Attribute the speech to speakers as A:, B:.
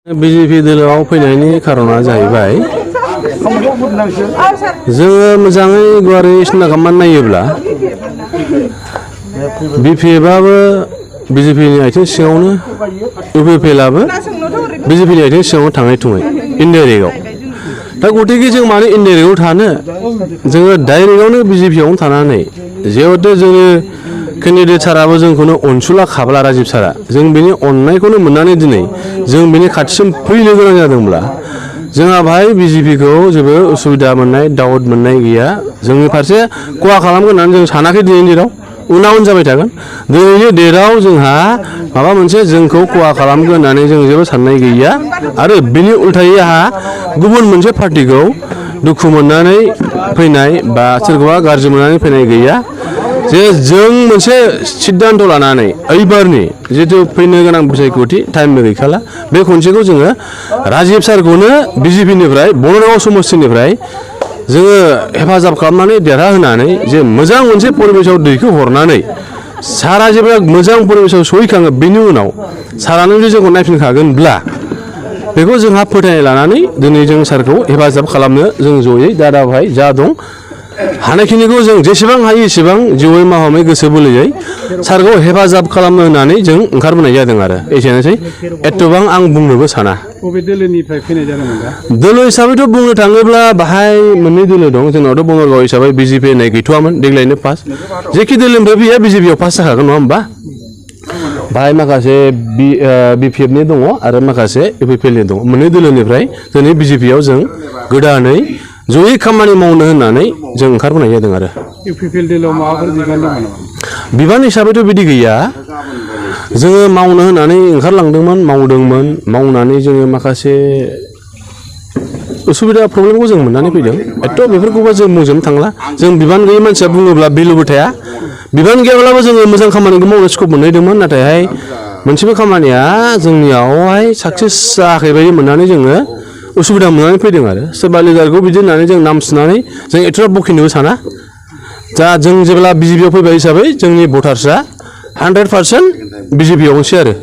A: BJP दलोआव फैनायनि खारना जाहैबाय जोङो मोजाङै गुवारै सिन्था खालामनानै नायोब्ला बिपिएफआबो बिजेपिनि आथिं सिङावनो इउपिपिएलआबो बिजेपिनि आथिं सिङावनो थाङै थुङै इनडाइरेक्टआव दा गतिके जों मानो इनडाइरेक्टआव थानो जोङो डाइरेक्टआवनो बिजेपिआवनो थानानै जिहेतु जोङो केन्डिडेट साराबो जोंखौनो अनसुला खाब्ला राजीब सारा जों बेनि अननायखौनो मोननानै दिनै जों बेनि खाथिसिम फैनो गोनां जादोंब्ला जोंहा भाई बिजेपिखौ जेबो उसुबिदा मोननाय डाउट मोननाय गैया जोंनि फारसे खहा खालामगोन होननानै जों सानाखै दिनैनि डेटआव उनाव जाबाय थागोन दिनैनि डेटआव जोंहा माबा मोनसे जोंखौ खहा खालामगोन होननानै जों जेबो साननाय गैया आरो बेनि उल्थायै आहा गुबुन मोनसे पार्टिखौ दुखु मोननानै फैनाय बा सोरखौबा गाज्रि मोननानै फैनाय गैया जे जों मोनसे सिद्धान्त लानानै ओइबारनि जितु फैनो गोनां बिसायख'थि टाइमबो गैखाला बे खनसेखौ जोङो राजीब सारखौनो बिजेपिनिफ्राय बड'गाव समस्तिनिफ्राय जोङो हेफाजाब खालामनानै देरहाहोनानै जे मोजां मोनसे परिबेसाव दैखो हरनानै सारा जेब्ला मोजां परिबेसाव सहैखाङो बेनि उनाव सारानो जुदि जोंखौ नायफिनखागोनब्ला बेखौ जोंहा फोथायनाय लानानै दिनै जों सारखौ हेफाजाब खालामनो जों जयै दादा भाई जा दं हानायखिनिखौ जों जेसेबां हायो एसेबां जिउयै मावहामै गोसो बोलोयै सारखौ हेफाजाब खालामनो होननानै जों ओंखारबोनाय जादों आरो एसेनोसै एथबां आं बुंनोबो साना
B: बबे दोलोनिफ्राय फैनाय जादोंमोन दा
A: दोलो हिसाबैथ' बुंनो थाङोब्ला बाहाय मोननै दोलो दं जोंनावथ' बङाइगाव हिसाबै बिजेपि होननाय गैथ'वामोन देग्लायनो पास जेखि दोलोनिफ्राय फैया बिजेपिआव पास जाखागोन नङा होमबा बाहाय माखासे बिपिएफनि दङ आरो माखासे इउपिपिएलनि दङ मोननै दोलोनिफ्राय दिनै बिजेपिआव जों गोदानै जयै खामानि मावनो होननानै जों ओंखारबोनाय जादों आरो
B: इउपिपिएल दोलोआव माबाफोर बिबान दङ नामा
A: बिबान हिसाबैथ' बिदि गैया जोङो मावनो होननानै ओंखारलांदोंमोन मावदोंमोन मावनानै जोङो माखासे उसुबिदा प्रब्लेमखौ जों मोननानै फैदों एथ' बेफोरखौबो जों बुंजोबनो थांला जों बिबान गैयै मानसिया बुङोब्ला भेलुबो थाया बिबान गैयाब्लाबो जोङो मोजां खामानिखौ मावनो स्कप मोनहैदोंमोन नाथायहाय मोनसेबो खामानिया जोंनियावहाय साक्सेस जायाखै बायदि मोननानै जोङो उसुबिदा मोननानै फैदों आरो सोरबा लिडारखौ बिदि होननानै जों नाम सुनानै जों एथ'ग्राब बखिनोबो साना दा जों जेब्ला बिजेपिआव फैबाय हिसाबै जोंनि भटार्सआ 100% बिजेपिआवनोसै आरो